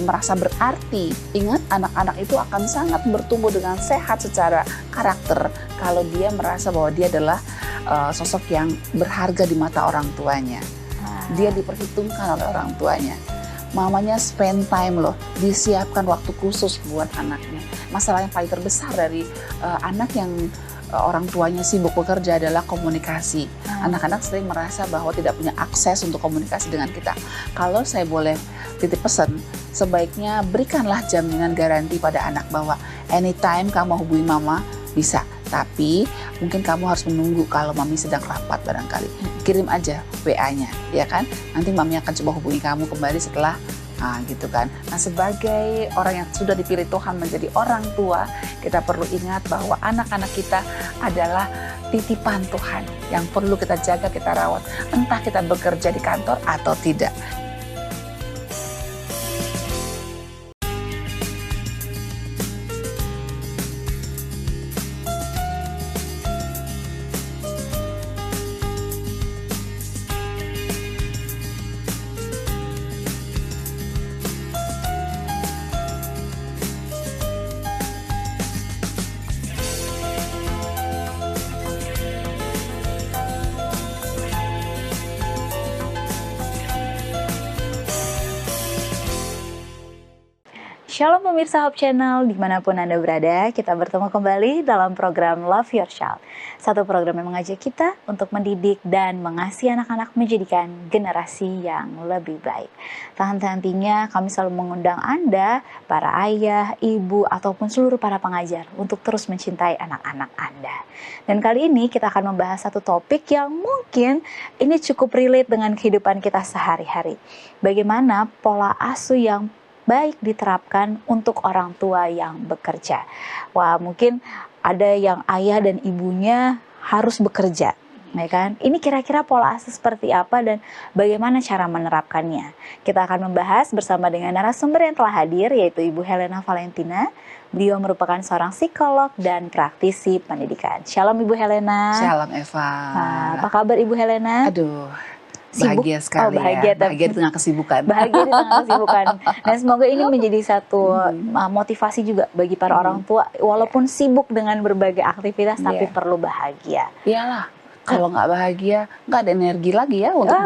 merasa berarti. Ingat, anak-anak itu akan sangat bertumbuh dengan sehat secara karakter kalau dia merasa bahwa dia adalah sosok yang berharga di mata orang tuanya. Dia diperhitungkan oleh orang tuanya. Mamanya spend time loh, disiapkan waktu khusus buat anaknya. Masalah yang paling terbesar dari anak yang orang tuanya sibuk bekerja adalah komunikasi. Anak-anak sering merasa bahwa tidak punya akses untuk komunikasi dengan kita. Kalau saya boleh titip pesan, sebaiknya berikanlah jaminan garansi pada anak bahwa anytime kamu hubungi mama bisa. Tapi mungkin kamu harus menunggu kalau mami sedang rapat barangkali. Kirim aja WA-nya, ya kan? Nanti mami akan coba hubungi kamu kembali setelah gitu kan. Nah, sebagai orang yang sudah dipilih Tuhan menjadi orang tua, kita perlu ingat bahwa anak-anak kita adalah titipan Tuhan yang perlu kita jaga, kita rawat. Entah kita bekerja di kantor atau tidak. Shalom pemirsa Hope Channel, dimanapun Anda berada, kita bertemu kembali dalam program Love Your Child. Satu program yang mengajak kita untuk mendidik dan mengasihi anak-anak menjadikan generasi yang lebih baik. Tak henti-hentinya kami selalu mengundang Anda, para ayah, ibu, ataupun seluruh para pengajar untuk terus mencintai anak-anak Anda. Dan kali ini kita akan membahas satu topik yang mungkin ini cukup relate dengan kehidupan kita sehari-hari. Bagaimana pola asuh yang baik diterapkan untuk orang tua yang bekerja. Wah, mungkin ada yang ayah dan ibunya harus bekerja, ya kan? Ini kira-kira pola asuh seperti apa dan bagaimana cara menerapkannya? Kita akan membahas bersama dengan narasumber yang telah hadir, yaitu Ibu Helena Valentina. Beliau merupakan seorang psikolog dan praktisi pendidikan. Shalom Ibu Helena. Shalom Eva. Apa kabar Ibu Helena? Aduh, sibuk? Bahagia sekali bahagia di tengah kesibukan. Bahagia di tengah kesibukan. Dan semoga ini menjadi satu motivasi juga bagi para orang tua, walaupun sibuk dengan berbagai aktivitas, tapi perlu bahagia. Iyalah, kalau nggak bahagia, nggak ada energi lagi ya untuk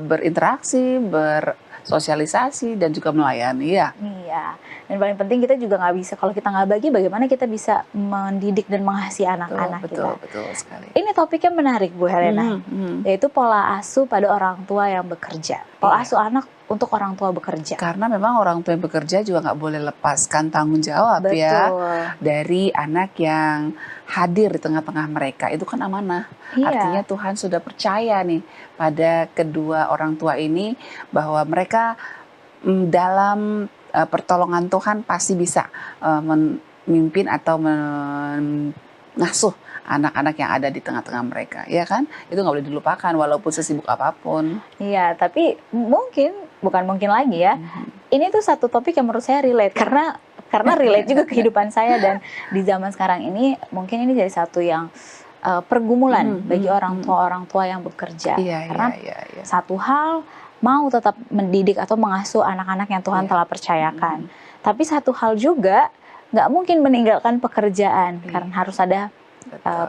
berinteraksi, bersosialisasi, dan juga melayani ya. Iya. Dan paling penting kita juga nggak bisa, kalau kita nggak bagi, bagaimana kita bisa mendidik dan mengasihi anak-anak kita. Betul sekali. Ini topiknya menarik Bu Helena, yaitu pola asuh pada orang tua yang bekerja. Pola asuh anak untuk orang tua bekerja. Karena memang orang tua yang bekerja juga nggak boleh lepaskan tanggung jawab ya dari anak yang hadir di tengah-tengah mereka. Itu kan amanah. Artinya Tuhan sudah percaya nih pada kedua orang tua ini bahwa mereka dalam pertolongan Tuhan pasti bisa memimpin atau mengasuh anak-anak yang ada di tengah-tengah mereka, ya kan? Itu nggak boleh dilupakan walaupun sesibuk apapun. Iya, tapi bukan mungkin lagi ya. Ini tuh satu topik yang menurut saya relate karena relate juga kehidupan saya, dan di zaman sekarang ini mungkin ini jadi satu yang pergumulan bagi orang tua yang bekerja. Karena satu hal mau tetap mendidik atau mengasuh anak-anak yang Tuhan telah percayakan. Tapi satu hal juga nggak mungkin meninggalkan pekerjaan karena harus ada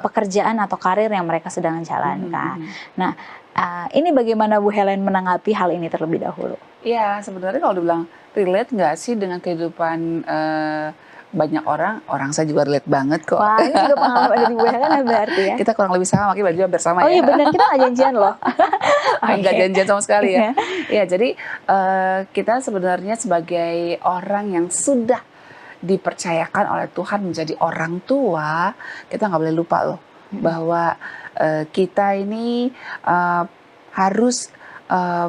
pekerjaan atau karir yang mereka sedang jalankan. Nah, ini bagaimana Bu Helen menanggapi hal ini terlebih dahulu? Iya, sebenarnya kalau dibilang relate nggak sih dengan kehidupan banyak orang saya juga relate banget kok. Wah, ini juga pengalaman dari Bu Helena berarti ya. Kita kurang lebih sama, makanya baju hampir sama ya. Oh iya benar, kita nggak janjian loh. Nggak janjian sama sekali ya. Ya, jadi kita sebenarnya sebagai orang yang sudah dipercayakan oleh Tuhan menjadi orang tua, kita nggak boleh lupa loh bahwa kita ini harus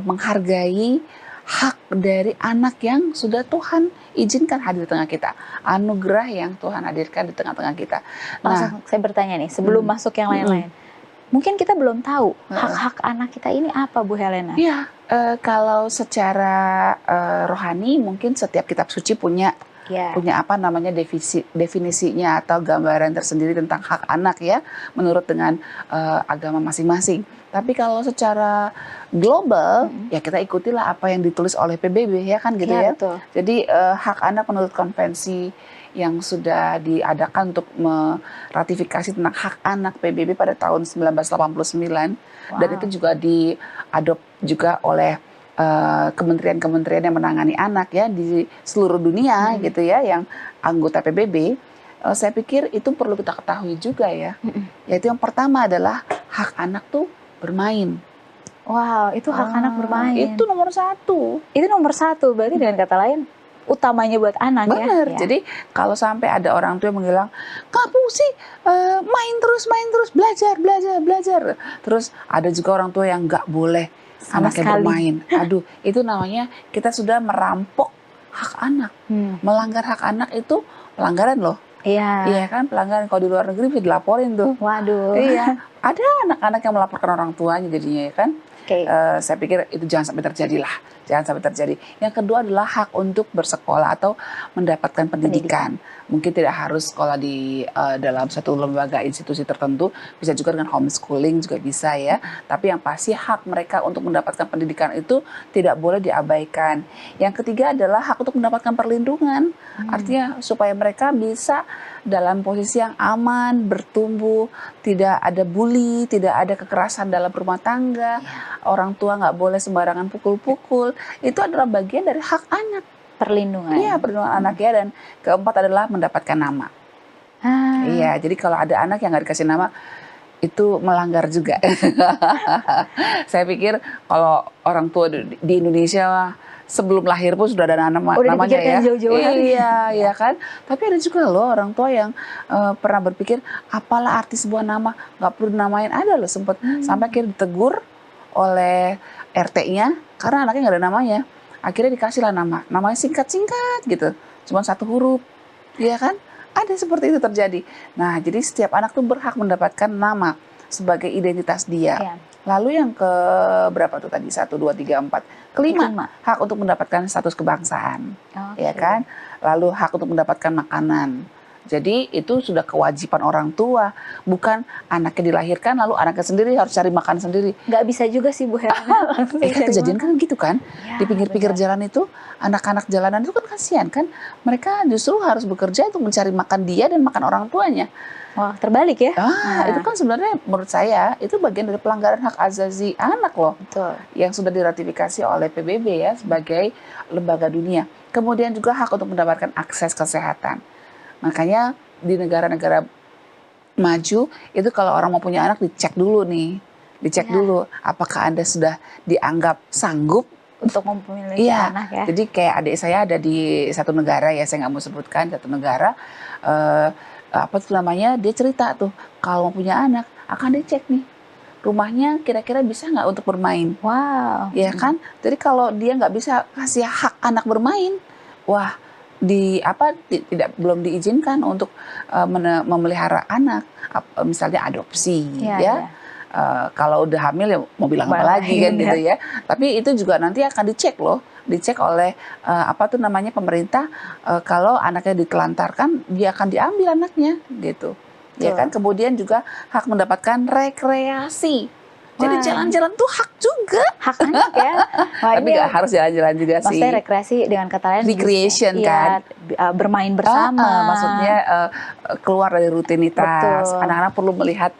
menghargai hak dari anak yang sudah Tuhan izinkan hadir di tengah kita, anugerah yang Tuhan hadirkan di tengah-tengah kita. Nah, saya bertanya nih sebelum masuk yang lain-lain, mungkin kita belum tahu hak-hak anak kita ini apa Bu Helena? Iya, kalau secara rohani mungkin setiap kitab suci punya Ya. punya apa namanya definisinya atau gambaran tersendiri tentang hak anak ya, menurut dengan agama masing-masing. Tapi kalau secara global ya kita ikutilah apa yang ditulis oleh PBB ya kan gitu Ya, ya. betul. Jadi hak anak menurut konvensi yang sudah diadakan untuk meratifikasi tentang hak anak PBB pada tahun 1989 dan itu juga diadop juga oleh kementerian-kementerian yang menangani anak ya di seluruh dunia gitu ya yang anggota PBB. Saya pikir itu perlu kita ketahui juga ya. Yaitu yang pertama adalah hak anak tuh bermain. Wow, itu hak anak bermain. Itu nomor satu. Itu nomor satu, berarti dengan kata lain utamanya buat anak ya. Benar. Jadi kalau sampai ada orang tua yang bilang, kamu sih main terus, belajar. Terus ada juga orang tua yang nggak boleh Sama anaknya sekali. bermain. Aduh, itu namanya kita sudah merampok hak anak. Melanggar hak anak itu pelanggaran loh. Iya. Iya kan, pelanggaran. Kalau di luar negeri bisa dilaporin tuh. Waduh. Iya, ada anak-anak yang melaporkan orang tuanya jadinya ya kan. Oke. Saya pikir itu jangan sampai terjadi lah. Jangan sampai terjadi. Yang kedua adalah hak untuk bersekolah atau mendapatkan pendidikan. Mungkin tidak harus sekolah di dalam satu lembaga institusi tertentu, bisa juga dengan homeschooling juga bisa ya. Tapi yang pasti hak mereka untuk mendapatkan pendidikan itu tidak boleh diabaikan. Yang ketiga adalah hak untuk mendapatkan perlindungan. Artinya supaya mereka bisa dalam posisi yang aman, bertumbuh, tidak ada bully, tidak ada kekerasan dalam rumah tangga, orang tua nggak boleh sembarangan pukul-pukul. Itu adalah bagian dari hak anak. Perlindungan. Iya, perlindungan anak ya. Dan keempat adalah mendapatkan nama. Iya, jadi kalau ada anak yang nggak dikasih nama, itu melanggar juga. Saya pikir kalau orang tua di Indonesia sebelum lahir pun sudah ada namanya ya. Jauh-jauh hari. Iya kan. Tapi ada juga loh orang tua yang pernah berpikir apalah arti sebuah nama, nggak perlu dinamain. Ada loh sempat sampai akhirnya ditegur oleh RT-nya karena anaknya nggak ada namanya. Akhirnya dikasihlah namanya singkat-singkat gitu, cuma satu huruf, iya kan? Ada seperti itu terjadi. Nah, jadi setiap anak tuh berhak mendapatkan nama sebagai identitas dia. Iya. Lalu yang ke berapa tuh tadi? 1, 2, 3, 4. Kelima, hak untuk mendapatkan status kebangsaan. Ya kan? Lalu hak untuk mendapatkan makanan. Jadi itu sudah kewajiban orang tua. Bukan anaknya dilahirkan lalu anaknya sendiri harus cari makan sendiri. Nggak bisa juga sih Bu Herna. Kan kejadian kan gitu kan. Ya, di pinggir-pinggir jalan itu, anak-anak jalanan itu kan kasihan kan. Mereka justru harus bekerja untuk mencari makan dia dan makan orang tuanya. Wah, terbalik ya. Itu kan sebenarnya menurut saya itu bagian dari pelanggaran hak asasi anak loh. Betul. Yang sudah diratifikasi oleh PBB ya sebagai lembaga dunia. Kemudian juga hak untuk mendapatkan akses kesehatan. Makanya di negara-negara maju itu kalau orang mau punya anak dicek dulu nih. Dicek dulu apakah Anda sudah dianggap sanggup untuk memiliki anak ya. Jadi kayak adik saya ada di satu negara ya, saya nggak mau sebutkan, satu negara apa tuh namanya, dia cerita tuh kalau mau punya anak akan dicek nih rumahnya kira-kira bisa nggak untuk bermain. Wow. Ya kan? Jadi kalau dia nggak bisa kasih hak anak bermain, wah belum diizinkan untuk memelihara anak, misalnya adopsi ya. Kalau udah hamil ya mau bilang apa lagi kan gitu ya. Tapi itu juga nanti akan dicek loh, dicek oleh pemerintah kalau anaknya ditelantarkan dia akan diambil anaknya gitu. Ya kan. Kemudian juga hak mendapatkan rekreasi. Jadi jalan-jalan tuh hak juga. Hak anak ya. Tapi nggak harus jalan-jalan juga sih. Maksudnya rekreasi dengan kata lain recreation kan. Bermain bersama. Maksudnya keluar dari rutinitas. Anak-anak perlu melihat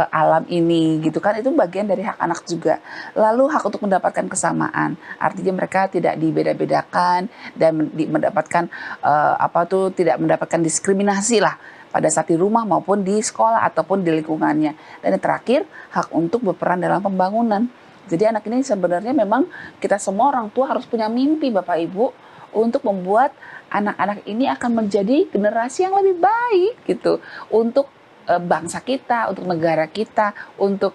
alam ini gitu kan. Itu bagian dari hak anak juga. Lalu hak untuk mendapatkan kesamaan. Artinya mereka tidak dibeda-bedakan dan mendapatkan tidak mendapatkan diskriminasi lah pada saat di rumah maupun di sekolah ataupun di lingkungannya. Dan yang terakhir, hak untuk berperan dalam pembangunan. Jadi anak ini sebenarnya memang kita semua orang tua harus punya mimpi Bapak Ibu untuk membuat anak-anak ini akan menjadi generasi yang lebih baik gitu. Untuk bangsa kita, untuk negara kita, untuk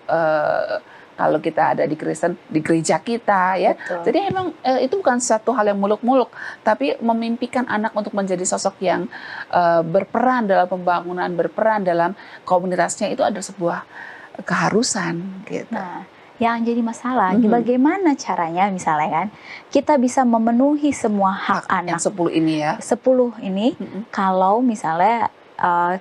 kalau kita ada di Kristen, di gereja kita ya. Betul. Jadi emang itu bukan satu hal yang muluk-muluk, tapi memimpikan anak untuk menjadi sosok yang berperan dalam pembangunan, berperan dalam komunitasnya itu ada sebuah keharusan gitu. Nah, yang jadi masalah, bagaimana caranya misalnya kan kita bisa memenuhi semua hak Yang anak 10 ini ya. 10 ini kalau misalnya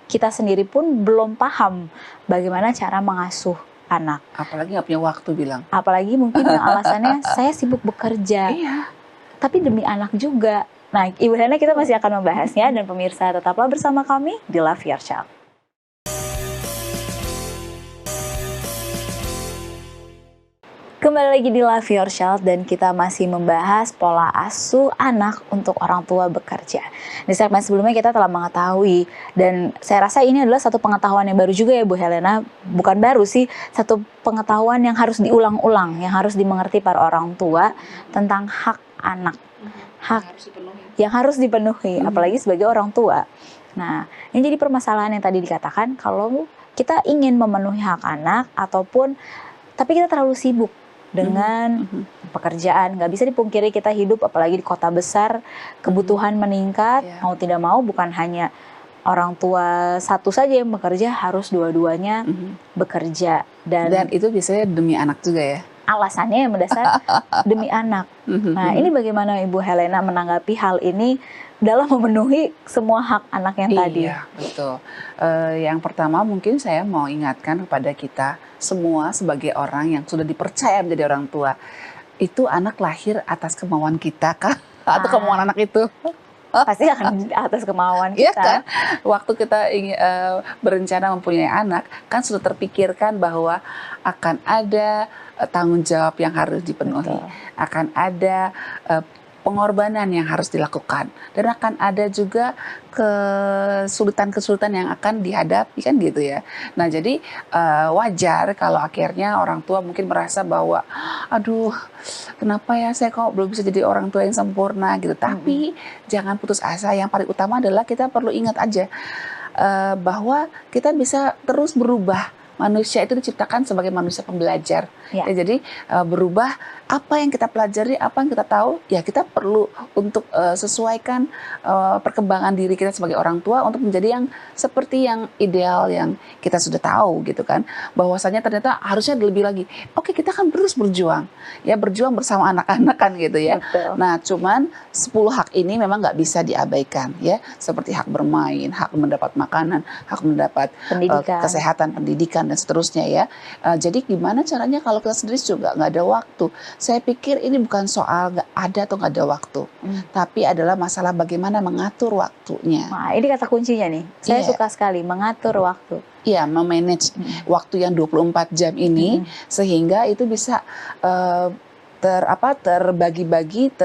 kita sendiri pun belum paham bagaimana cara mengasuh anak. Apalagi nggak punya waktu bilang. Apalagi mungkin yang alasannya saya sibuk bekerja, Iya. tapi demi anak juga. Nah, Ibu Hana kita masih akan membahasnya, dan pemirsa tetaplah bersama kami di Love Your Child. Kembali lagi di Love Your Child, dan kita masih membahas pola asuh anak untuk orang tua bekerja. Di segmen sebelumnya kita telah mengetahui, dan saya rasa ini adalah satu pengetahuan yang baru juga ya Bu Helena. Bukan baru sih, satu pengetahuan yang harus diulang-ulang, yang harus dimengerti para orang tua tentang hak anak. Hak yang harus dipenuhi, apalagi sebagai orang tua. Nah, yang jadi permasalahan yang tadi dikatakan, kalau kita ingin memenuhi hak anak ataupun tapi kita terlalu sibuk dengan pekerjaan, nggak bisa dipungkiri kita hidup apalagi di kota besar, kebutuhan meningkat, mau tidak mau bukan hanya orang tua satu saja yang bekerja, harus dua-duanya bekerja, dan itu biasanya demi anak juga ya. Alasannya yang mendasar demi anak. Nah, ini bagaimana Ibu Helena menanggapi hal ini dalam memenuhi semua hak anak yang tadi? Iya, betul. Yang pertama mungkin saya mau ingatkan kepada kita semua sebagai orang yang sudah dipercaya menjadi orang tua. Itu anak lahir atas kemauan kita kah? Atau kemauan anak itu? Pasti akan atas kemauan kita. Iya kan? Waktu kita ingin berencana mempunyai anak, kan sudah terpikirkan bahwa akan ada tanggung jawab yang harus dipenuhi. Betul. Akan ada pengorbanan yang harus dilakukan, dan akan ada juga kesulitan-kesulitan yang akan dihadapi, kan gitu ya. Nah, jadi wajar kalau akhirnya orang tua mungkin merasa bahwa aduh, kenapa ya saya kok belum bisa jadi orang tua yang sempurna gitu. Tapi jangan putus asa. Yang paling utama adalah kita perlu ingat aja bahwa kita bisa terus berubah. Manusia itu diciptakan sebagai manusia pembelajar. Ya, jadi berubah, apa yang kita pelajari, apa yang kita tahu, ya kita perlu untuk sesuaikan perkembangan diri kita sebagai orang tua untuk menjadi yang seperti yang ideal yang kita sudah tahu gitu kan. Bahwasanya ternyata harusnya lebih lagi. Oke, kita kan terus berjuang. Ya, berjuang bersama anak-anak kan gitu ya. Betul. Nah, cuman 10 hak ini memang nggak bisa diabaikan ya. Seperti hak bermain, hak mendapat makanan, hak mendapat kesehatan, pendidikan, dan seterusnya ya. Jadi gimana caranya kalau kita sendiri juga nggak ada waktu? Saya pikir ini bukan soal nggak ada atau nggak ada waktu, tapi adalah masalah bagaimana mengatur waktunya. Nah, ini kata kuncinya nih. Saya suka sekali mengatur waktu. Iya, memanage waktu yang 24 jam ini sehingga itu bisa terbagi-bagi,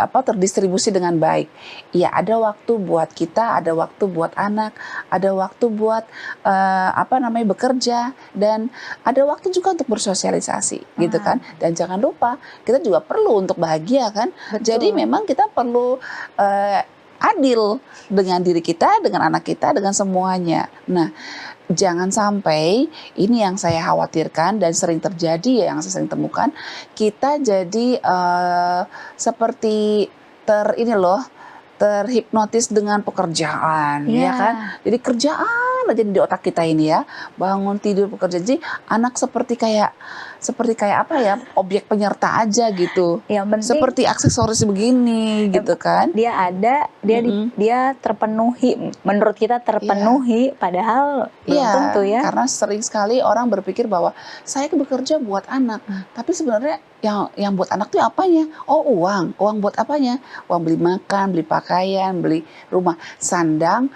terdistribusi dengan baik. Ya, ada waktu buat kita, ada waktu buat anak, ada waktu buat bekerja, dan ada waktu juga untuk bersosialisasi, gitu kan. Dan jangan lupa kita juga perlu untuk bahagia kan. Betul. Jadi memang kita perlu adil dengan diri kita, dengan anak kita, dengan semuanya. Nah, jangan sampai, ini yang saya khawatirkan dan sering terjadi ya, yang saya sering temukan, kita jadi seperti terhipnotis dengan pekerjaan, ya kan? Jadi kerjaan aja di otak kita ini ya, bangun tidur bekerja. Jadi anak seperti kayak apa ya, objek penyerta aja gitu. Seperti aksesoris begini gitu kan. Dia ada, dia terpenuhi, menurut kita terpenuhi, padahal belum tentu ya. Karena sering sekali orang berpikir bahwa saya bekerja buat anak, tapi sebenarnya yang buat anak tuh apanya? Oh, uang buat apanya? Uang beli makan, beli pakaian, beli rumah, sandang,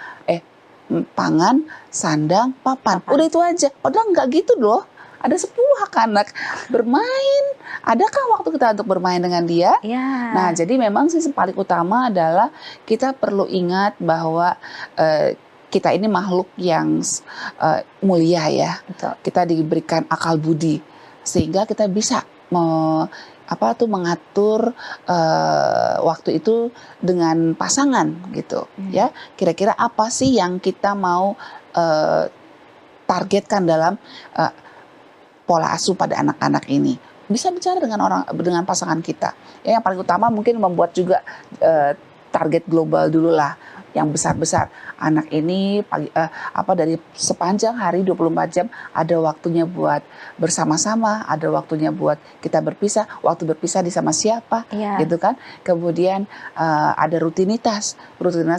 pangan, sandang, papan. Udah itu aja. Padahal nggak gitu loh. Ada 10 hak anak. Bermain, adakah waktu kita untuk bermain dengan dia? Ya. Nah, jadi memang sih paling utama adalah kita perlu ingat bahwa kita ini makhluk yang mulia ya. Betul. Kita diberikan akal budi sehingga kita bisa mengatur waktu itu dengan pasangan gitu ya. Kira-kira apa sih yang kita mau targetkan dalam pola asuh pada anak-anak ini? Bisa bicara dengan pasangan kita. Ya, yang paling utama mungkin membuat juga target global dulu lah. yang besar-besar. Anak ini dari sepanjang hari 24 jam ada waktunya buat bersama-sama, ada waktunya buat kita berpisah, waktu berpisah di sama siapa, gitu kan. Kemudian ada rutinitas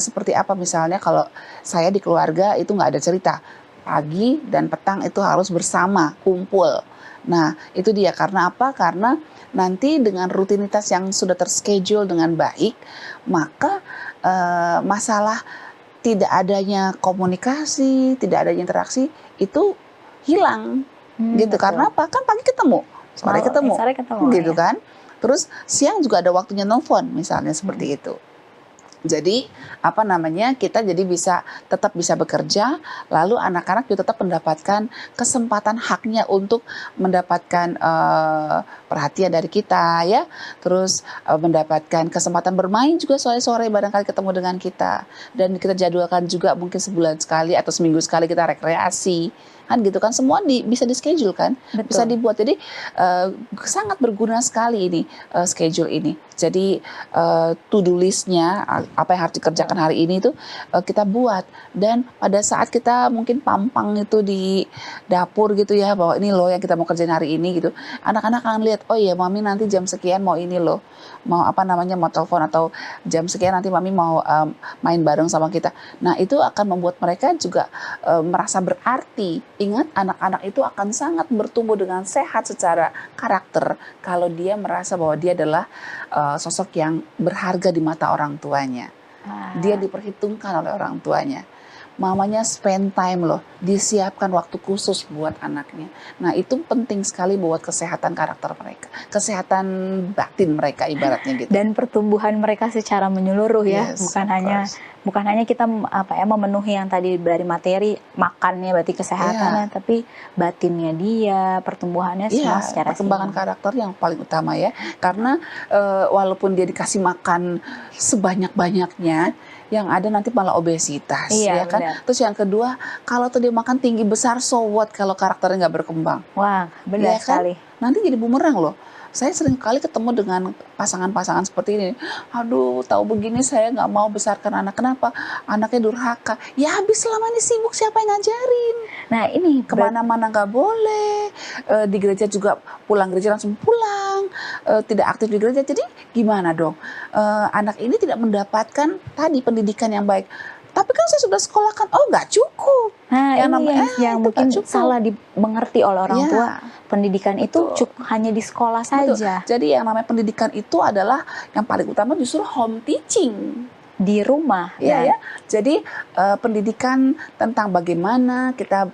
seperti apa, misalnya kalau saya di keluarga itu nggak ada cerita, pagi dan petang itu harus bersama, kumpul. Nah, itu dia. Karena apa? Karena nanti dengan rutinitas yang sudah terschedule dengan baik, maka masalah tidak adanya komunikasi, tidak adanya interaksi itu hilang. Gitu. Betul. Karena apa? Kan pagi ketemu, sore ketemu, gitu ya. kan. Terus siang juga ada waktunya nelfon, misalnya seperti itu. Jadi kita jadi tetap bisa bekerja, lalu anak-anak juga tetap mendapatkan kesempatan haknya untuk mendapatkan perhatian dari kita, ya. Terus mendapatkan kesempatan bermain juga sore-sore barangkali ketemu dengan kita, dan kita jadwalkan juga mungkin sebulan sekali atau seminggu sekali kita rekreasi, kan gitu kan, semua bisa di schedule kan. Betul. Bisa dibuat. Jadi sangat berguna sekali ini schedule ini. Jadi to-do listnya apa yang harus dikerjakan hari ini itu kita buat, dan pada saat kita mungkin pampang itu di dapur gitu ya, bahwa ini loh yang kita mau kerjain hari ini gitu, anak-anak akan lihat, oh iya mami nanti jam sekian mau ini loh, mau mau telepon, atau jam sekian nanti mami mau main bareng sama kita. Nah, itu akan membuat mereka juga merasa berarti. Ingat, anak-anak itu akan sangat bertumbuh dengan sehat secara karakter kalau dia merasa bahwa dia adalah sosok yang berharga di mata orang tuanya. Dia diperhitungkan oleh orang tuanya. Mamanya spend time loh, disiapkan waktu khusus buat anaknya. Nah, itu penting sekali buat kesehatan karakter mereka, kesehatan batin mereka ibaratnya gitu. Dan pertumbuhan mereka secara menyeluruh, ya, bukan hanya kita memenuhi yang tadi dari materi makannya, berarti kesehatannya, tapi batinnya dia, pertumbuhannya semua secara perkembangan karakter yang paling utama, ya. Karena walaupun dia dikasih makan sebanyak-banyaknya, yang ada nanti malah obesitas, ya kan. Benar. Terus yang kedua, kalau dia makan tinggi besar, so what kalau karakternya nggak berkembang? Wah, benar sekali. Nanti jadi bumerang loh. Saya sering kali ketemu dengan pasangan-pasangan seperti ini. Aduh, tahu begini saya nggak mau besarkan anak. Kenapa? Anaknya durhaka. Ya habis selama ini sibuk, siapa yang ngajarin? Nah, ini kemana-mana nggak boleh. Di gereja juga pulang gereja langsung pulang. Tidak aktif di gereja. Jadi gimana dong? Anak ini tidak mendapatkan tadi pendidikan yang baik. Tapi kan saya sudah sekolahkan, oh nggak cukup. Nah, yang mungkin salah dimengerti oleh orang tua. Pendidikan itu hanya di sekolah saja. Betul. Jadi yang namanya pendidikan itu adalah yang paling utama justru home teaching. Di rumah. Ya. Jadi pendidikan tentang bagaimana kita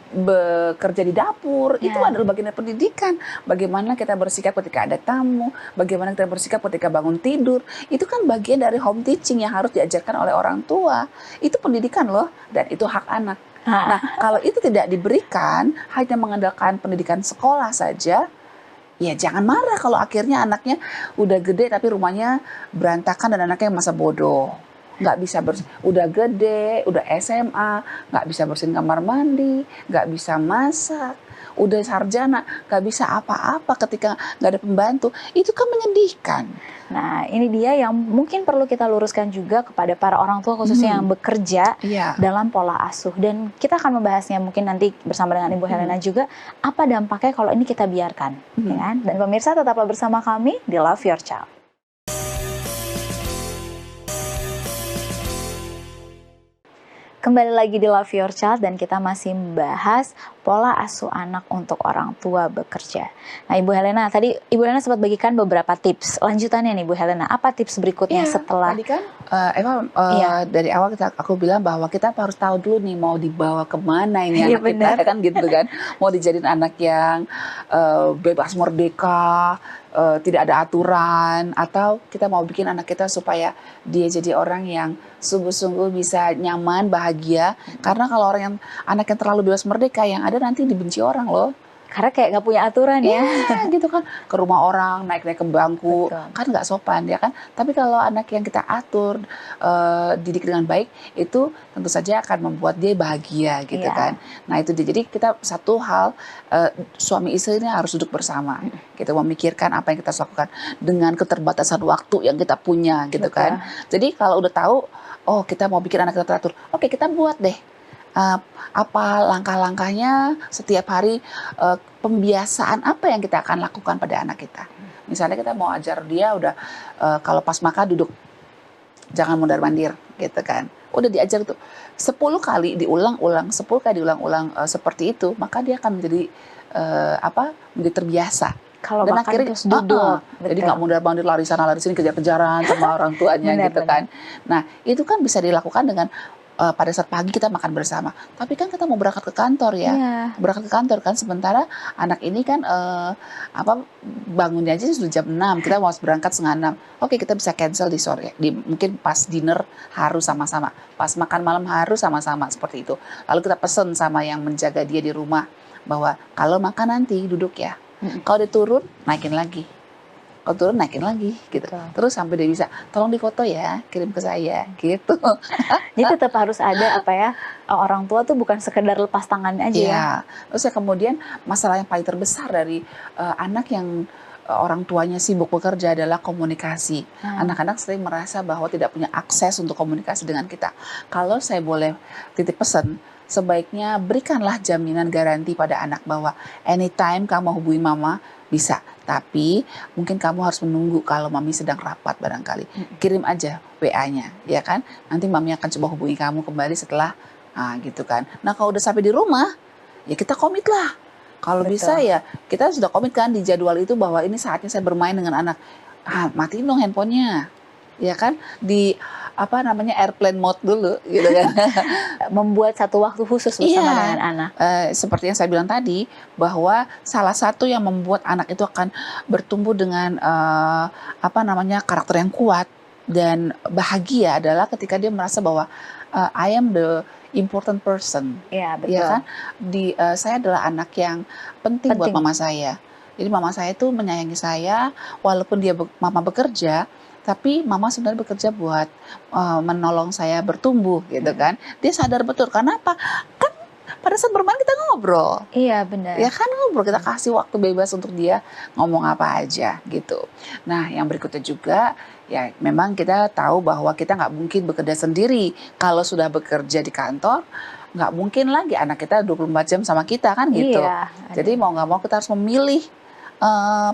bekerja di dapur, itu adalah bagian dari pendidikan. Bagaimana kita bersikap ketika ada tamu, bagaimana kita bersikap ketika bangun tidur, itu kan bagian dari home teaching yang harus diajarkan oleh orang tua. Itu pendidikan loh, dan itu hak anak. Nah, kalau itu tidak diberikan, hanya mengandalkan pendidikan sekolah saja, ya jangan marah kalau akhirnya anaknya udah gede tapi rumahnya berantakan dan anaknya masa bodoh. Nggak bisa udah gede, udah SMA, nggak bisa bersihin kamar mandi, nggak bisa masak, udah sarjana, nggak bisa apa-apa ketika nggak ada pembantu. Itu kan menyedihkan. Nah, ini dia yang mungkin perlu kita luruskan juga kepada para orang tua, khususnya yang bekerja dalam pola asuh. Dan kita akan membahasnya mungkin nanti bersama dengan Ibu Helena juga, apa dampaknya kalau ini kita biarkan. Ya kan? Dan pemirsa, tetaplah bersama kami di Love Your Child. Kembali lagi di Love Your Child, dan kita masih membahas pola asuh anak untuk orang tua bekerja. Nah, Ibu Helena, tadi Ibu Helena sempat bagikan beberapa tips. Lanjutannya nih, Ibu Helena, apa tips berikutnya setelah? Tadi kan dari awal aku bilang bahwa kita harus tahu dulu nih mau dibawa kemana ini anak kita, kan gitu kan. Mau dijadiin anak yang bebas merdeka, tidak ada aturan, atau kita mau bikin anak kita supaya dia jadi orang yang sungguh-sungguh bisa nyaman, bahagia. Karena kalau anak yang terlalu bebas merdeka, yang ada nanti dibenci orang loh. Karena kayak nggak punya aturan ya. Iya gitu kan, ke rumah orang naik-naik ke bangku, Betul. kan nggak sopan ya kan. Tapi kalau anak yang kita atur, didik dengan baik, itu tentu saja akan membuat dia bahagia gitu Iya. kan. Nah itu dia, jadi kita satu hal, suami istri ini harus duduk bersama, gitu, memikirkan apa yang kita harus lakukan dengan keterbatasan waktu yang kita punya gitu Betul. kan. Jadi kalau udah tahu, oh kita mau bikin anak kita teratur, oke kita buat deh apa langkah-langkahnya setiap hari, pembiasaan apa yang kita akan lakukan pada anak kita. Misalnya kita mau ajar dia udah, kalau pas makan duduk, jangan mondar-mandir gitu kan. Udah diajar tuh 10 kali diulang-ulang, 10 kali diulang-ulang, seperti itu, maka dia akan menjadi, menjadi terbiasa. Kalau Dan makan akhirnya terus duduk. jadi nggak mondar-mandir, lari sana lari sini, kejar-kejaran sama orang tuanya Benar, gitu kan. Nah, itu kan bisa dilakukan dengan pada saat pagi kita makan bersama. Tapi kan kita mau berangkat ke kantor ya. Iya. Berangkat ke kantor kan, sementara anak ini kan bangunnya aja sudah jam 6, kita mau berangkat setengah 6. Oke, kita bisa cancel di sore. Mungkin pas dinner harus sama-sama. Pas makan malam harus sama-sama seperti itu. Lalu kita pesen sama yang menjaga dia di rumah bahwa kalau makan nanti duduk ya. Kalau dia turun, naikin lagi. Kalau turun, naikin lagi gitu. Betul. Terus sampai dia bisa, tolong difoto ya, kirim ke saya gitu. Jadi tetap harus ada orang tua tuh bukan sekedar lepas tangan aja ya. Iya. Terus ya kemudian masalah yang paling terbesar dari anak yang orang tuanya sibuk bekerja adalah komunikasi. Anak-anak sering merasa bahwa tidak punya akses untuk komunikasi dengan kita. Kalau saya boleh titip pesan, sebaiknya berikanlah jaminan garansi pada anak bahwa anytime kamu hubungi mama bisa, tapi mungkin kamu harus menunggu kalau mami sedang rapat barangkali. Kirim aja WA-nya, ya kan? Nanti mami akan coba hubungi kamu kembali setelah, gitu kan. Nah kalau udah sampai di rumah, ya kita komit lah. Kalau Betul. bisa ya kita sudah komit kan di jadwal itu bahwa ini saatnya saya bermain dengan anak. Matiin dong handphonenya, ya kan? Di airplane mode dulu gitu kan. Membuat satu waktu khusus bersama Iya. dengan anak. Seperti yang saya bilang tadi, bahwa salah satu yang membuat anak itu akan bertumbuh dengan karakter yang kuat dan bahagia adalah ketika dia merasa bahwa I am the important person. Iya, betul. Ya kan? Saya adalah anak yang penting buat mama saya. Jadi mama saya itu menyayangi saya walaupun mama bekerja, tapi mama sebenarnya bekerja buat menolong saya bertumbuh gitu kan. Dia sadar betul, karena apa? Kan pada saat bermain kita ngobrol. Iya, benar. Ya kan ngobrol, kita kasih waktu bebas untuk dia ngomong apa aja gitu. Nah yang berikutnya juga, ya memang kita tahu bahwa kita nggak mungkin bekerja sendiri. Kalau sudah bekerja di kantor, nggak mungkin lagi anak kita 24 jam sama kita kan gitu. Iya, Jadi mau nggak mau kita harus memilih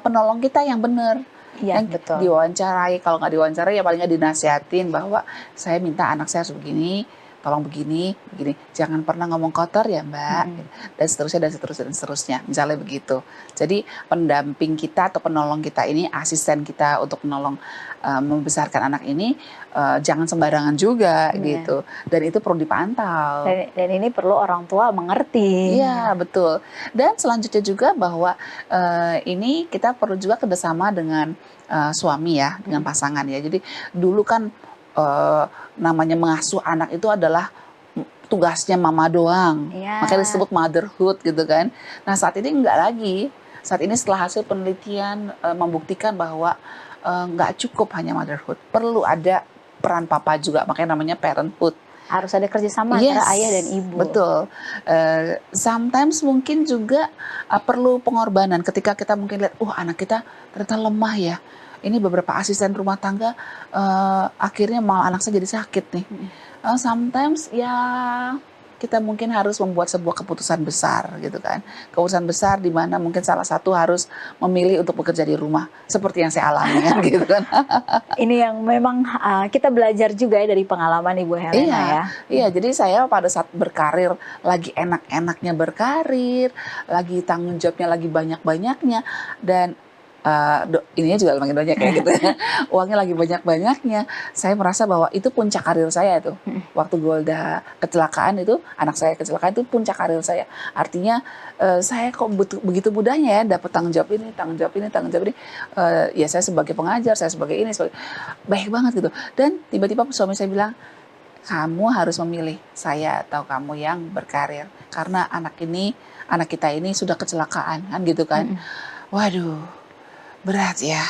penolong kita yang benar. Iya, Yang betul. diwawancarai, kalau nggak diwawancarai ya paling nggak dinasihatin bahwa saya minta anak saya harus begini, tolong begini, jangan pernah ngomong kotor ya mbak, dan seterusnya, misalnya begitu. Jadi pendamping kita atau penolong kita ini, asisten kita untuk menolong membesarkan anak ini, jangan sembarangan juga gitu, dan itu perlu dipantau. Dan ini perlu orang tua mengerti. Iya betul. Dan selanjutnya juga bahwa ini kita perlu juga kerjasama dengan suami ya, dengan pasangan ya. Jadi dulu kan namanya mengasuh anak itu adalah tugasnya mama doang. Iya. Makanya disebut motherhood gitu kan. Nah saat ini enggak lagi. Saat ini setelah hasil penelitian membuktikan bahwa nggak cukup hanya motherhood. Perlu ada peran papa juga, makanya namanya parenthood. Harus ada kerjasama antara ayah dan ibu. Betul. Sometimes mungkin juga perlu pengorbanan ketika kita mungkin lihat, anak kita ternyata lemah ya. Ini beberapa asisten rumah tangga akhirnya malah anak saya jadi sakit nih. Sometimes ya kita mungkin harus membuat sebuah keputusan besar gitu kan. Keputusan besar di mana mungkin salah satu harus memilih untuk bekerja di rumah. Seperti yang saya alami kan gitu kan. Ini yang memang kita belajar juga ya dari pengalaman Ibu Helena ya. Iya, jadi saya pada saat berkarir lagi enak-enaknya berkarir, lagi tanggung jawabnya lagi banyak-banyaknya, dan ininya juga makin banyak kayak gitu ya. Uangnya lagi banyak-banyaknya. Saya merasa bahwa itu puncak karir saya itu. Waktu Golda kecelakaan itu, anak saya kecelakaan itu puncak karir saya. Artinya saya kok begitu mudahnya ya dapat tanggung jawab ini. Ya saya sebagai pengajar, saya sebagai ini, baik banget gitu. Dan tiba-tiba suami saya bilang, kamu harus memilih saya atau kamu yang berkarir. Karena anak kita ini sudah kecelakaan kan gitu kan. Waduh, berat ya.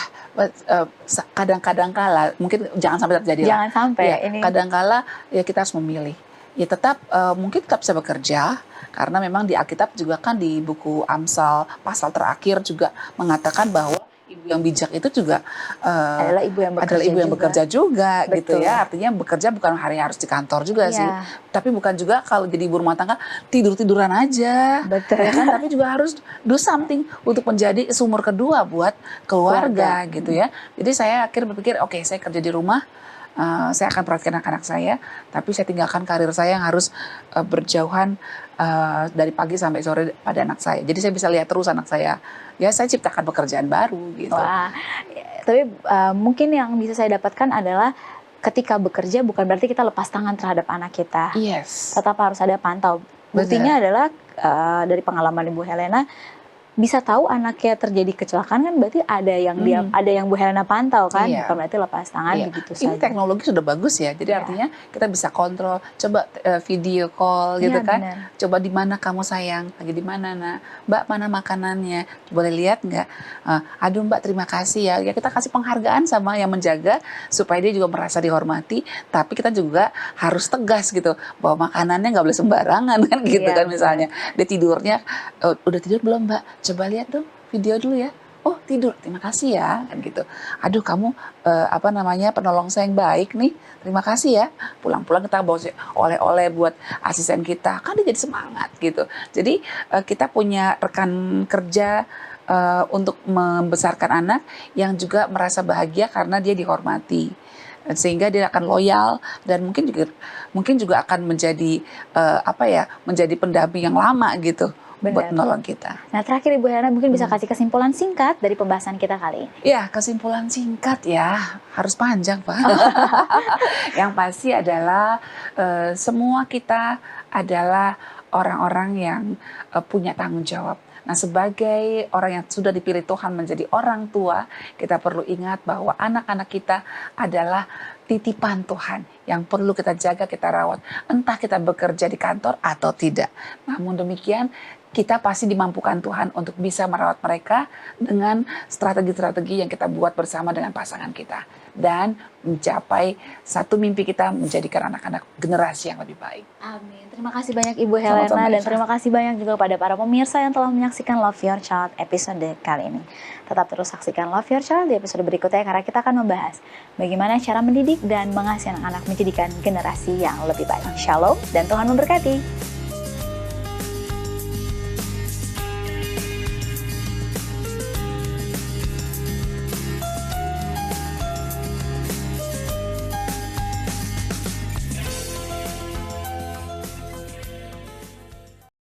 Kadang-kadang kala, mungkin jangan sampai terjadi lah. Jangan sampai Ya, ini. kadang-kala ya kita harus memilih. Ya tetap mungkin tetap bisa bekerja, karena memang di Alkitab juga kan di buku Amsal pasal terakhir juga mengatakan bahwa ibu yang bijak itu juga Adalah ibu yang bekerja juga gitu Betul. ya. Artinya bekerja bukan hari harus di kantor juga Iya. sih. Tapi bukan juga kalau jadi ibu rumah tangga tidur-tiduran aja. Betul. Ya kan, tapi juga harus do something untuk menjadi sumur kedua buat keluarga gitu ya. Jadi saya akhirnya berpikir, oke, saya kerja di rumah, saya akan perhatikan anak-anak saya, tapi saya tinggalkan karir saya yang harus berjauhan dari pagi sampai sore pada anak saya. Jadi saya bisa lihat terus anak saya. Ya saya ciptakan pekerjaan baru gitu. Wah, tapi mungkin yang bisa saya dapatkan adalah ketika bekerja bukan berarti kita lepas tangan terhadap anak kita. Yes. Tetap harus ada pantau. Buktinya adalah dari pengalaman Ibu Helena, bisa tahu anaknya terjadi kecelakaan kan berarti ada yang ada yang Bu Helena pantau kan, Iya. bukan berarti lepas tangan begitu Ini saja. teknologi sudah bagus ya, jadi artinya kita bisa kontrol, coba video call gitu Iya, kan, benar. coba di mana kamu sayang, lagi di mana nak, Mbak mana makanannya, boleh lihat nggak? Aduh Mbak terima kasih ya, ya kita kasih penghargaan sama yang menjaga supaya dia juga merasa dihormati, tapi kita juga harus tegas gitu bahwa makanannya nggak boleh sembarangan kan gitu Iya, kan misalnya, dia tidurnya udah tidur belum Mbak? Coba lihat dong video dulu ya. Oh tidur, terima kasih ya kan gitu. Aduh kamu penolong saya yang baik nih, terima kasih ya. Pulang-pulang kita bawa oleh-oleh buat asisten kita, kan dia jadi semangat gitu. Jadi kita punya rekan kerja untuk membesarkan anak yang juga merasa bahagia karena dia dihormati, sehingga dia akan loyal dan mungkin juga akan menjadi menjadi pendamping yang lama gitu. Buat menolong kita. Nah terakhir Ibu Helena mungkin bisa kasih kesimpulan singkat dari pembahasan kita kali ini. Ya, kesimpulan singkat ya, harus panjang Pak. Yang pasti adalah semua kita adalah orang-orang yang punya tanggung jawab. Nah sebagai orang yang sudah dipilih Tuhan menjadi orang tua, kita perlu ingat bahwa anak-anak kita adalah titipan Tuhan yang perlu kita jaga, kita rawat. Entah kita bekerja di kantor atau tidak. Namun demikian, kita pasti dimampukan Tuhan untuk bisa merawat mereka dengan strategi-strategi yang kita buat bersama dengan pasangan kita. Dan mencapai satu mimpi kita menjadikan anak-anak generasi yang lebih baik. Amin. Terima kasih banyak Ibu Helena Sama-sama, dan Eva. terima kasih banyak juga pada para pemirsa yang telah menyaksikan Love Your Child episode kali ini. Tetap terus saksikan Love Your Child di episode berikutnya karena kita akan membahas bagaimana cara mendidik dan mengasihi anak-anak menjadikan generasi yang lebih baik. Shalom dan Tuhan memberkati.